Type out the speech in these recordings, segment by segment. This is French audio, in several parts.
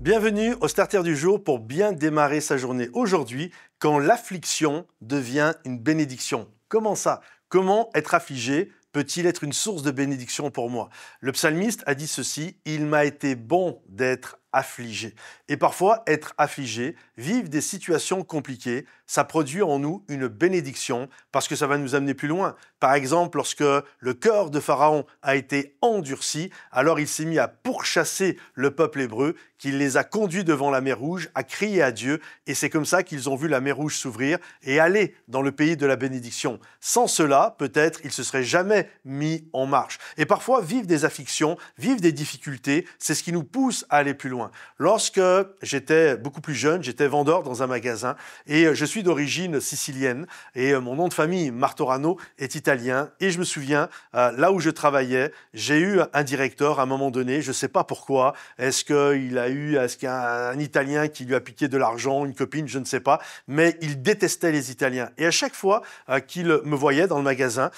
Bienvenue au Starter du jour pour bien démarrer sa journée. Aujourd'hui, quand l'affliction devient une bénédiction. Comment ça? Comment être affligé peut-il être une source de bénédiction pour moi? Le psalmiste a dit ceci: « Il m'a été bon d'être affligé ». Et parfois, être affligé, vivre des situations compliquées, ça produit en nous une bénédiction parce que ça va nous amener plus loin. Par exemple, lorsque le cœur de Pharaon a été endurci, alors il s'est mis à pourchasser le peuple hébreu, qu'il les a conduits devant la mer Rouge, à crier à Dieu, et c'est comme ça qu'ils ont vu la mer Rouge s'ouvrir et aller dans le pays de la bénédiction. Sans cela, peut-être, ils ne se seraient jamais mis en marche. Et parfois, vivre des afflictions, vivre des difficultés, c'est ce qui nous pousse à aller plus loin. Lorsque j'étais beaucoup plus jeune, j'étais vendeur dans un magasin et je suis d'origine sicilienne et mon nom de famille, Martorano, est italien. Et je me souviens, là où je travaillais, j'ai eu un directeur à un moment donné, je ne sais pas pourquoi, est-ce qu'il y a un Italien qui lui a piqué de l'argent, une copine, je ne sais pas, mais il détestait les Italiens. Et à chaque fois qu'il me voyait dans le magasin,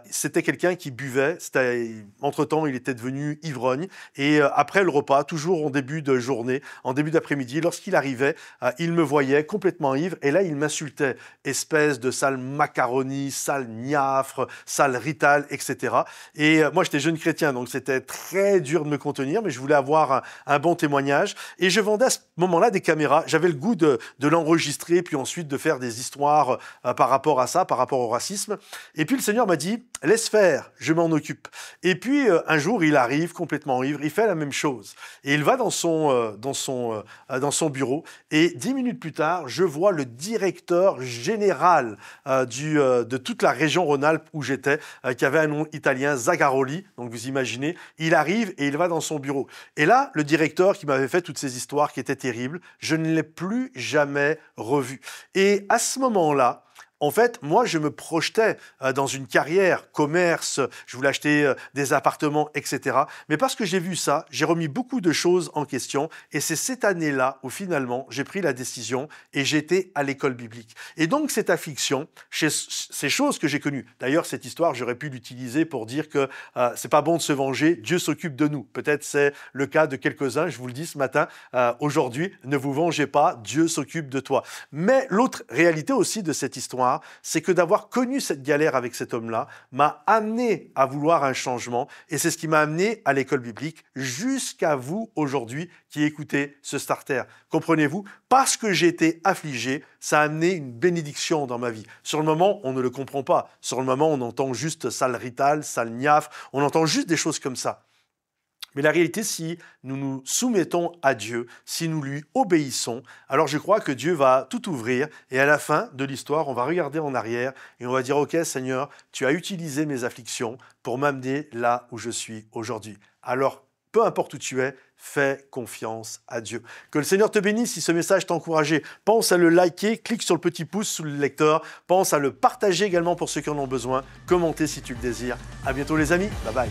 c'était quelqu'un qui buvait, entre-temps il était devenu ivrogne, et après le repas, toujours en début de journée, en début d'après-midi, lorsqu'il arrivait, il me voyait complètement ivre, et là il m'insultait, espèce de sale macaroni, sale niafre, sale rital, etc. Et moi j'étais jeune chrétien, donc c'était très dur de me contenir, mais je voulais avoir un bon témoignage, et je vendais à ce moment-là des caméras. J'avais le goût de l'enregistrer, puis ensuite de faire des histoires par rapport à ça, par rapport au racisme. Et puis le Seigneur m'a dit: laisse faire, je m'en occupe. Et puis un jour, il arrive complètement ivre, il fait la même chose. Et il va dans son bureau, et 10 minutes plus tard, je vois le directeur général de toute la région Rhône-Alpes où j'étais, qui avait un nom italien, Zagaroli, donc vous imaginez, il arrive et il va dans son bureau. Et là, le directeur qui m'avait fait toutes ces histoires qui étaient terribles, je ne l'ai plus jamais revu. Et à ce moment-là, en fait, moi, je me projetais dans une carrière, commerce, je voulais acheter des appartements, etc. Mais parce que j'ai vu ça, j'ai remis beaucoup de choses en question. Et c'est cette année-là où finalement, j'ai pris la décision et j'étais à l'école biblique. Et donc, cette affliction, ces choses que j'ai connues. D'ailleurs, cette histoire, j'aurais pu l'utiliser pour dire que c'est pas bon de se venger, Dieu s'occupe de nous. Peut-être c'est le cas de quelques-uns, je vous le dis ce matin. Aujourd'hui, ne vous vengez pas, Dieu s'occupe de toi. Mais l'autre réalité aussi de cette histoire, c'est que d'avoir connu cette galère avec cet homme-là m'a amené à vouloir un changement, et c'est ce qui m'a amené à l'école biblique jusqu'à vous aujourd'hui qui écoutez ce starter. Comprenez-vous? Parce que j'ai été affligé, ça a amené une bénédiction dans ma vie. Sur le moment, on ne le comprend pas. Sur le moment, on entend juste sale rital, sale niafre, on entend juste des choses comme ça. Mais la réalité, si nous nous soumettons à Dieu, si nous lui obéissons, alors je crois que Dieu va tout ouvrir, et à la fin de l'histoire, on va regarder en arrière et on va dire: ok Seigneur, tu as utilisé mes afflictions pour m'amener là où je suis aujourd'hui. Alors, peu importe où tu es, fais confiance à Dieu. Que le Seigneur te bénisse. Si ce message t'a encouragé, pense à le liker, clique sur le petit pouce sous le lecteur, pense à le partager également pour ceux qui en ont besoin, commenter si tu le désires. À bientôt les amis, bye bye.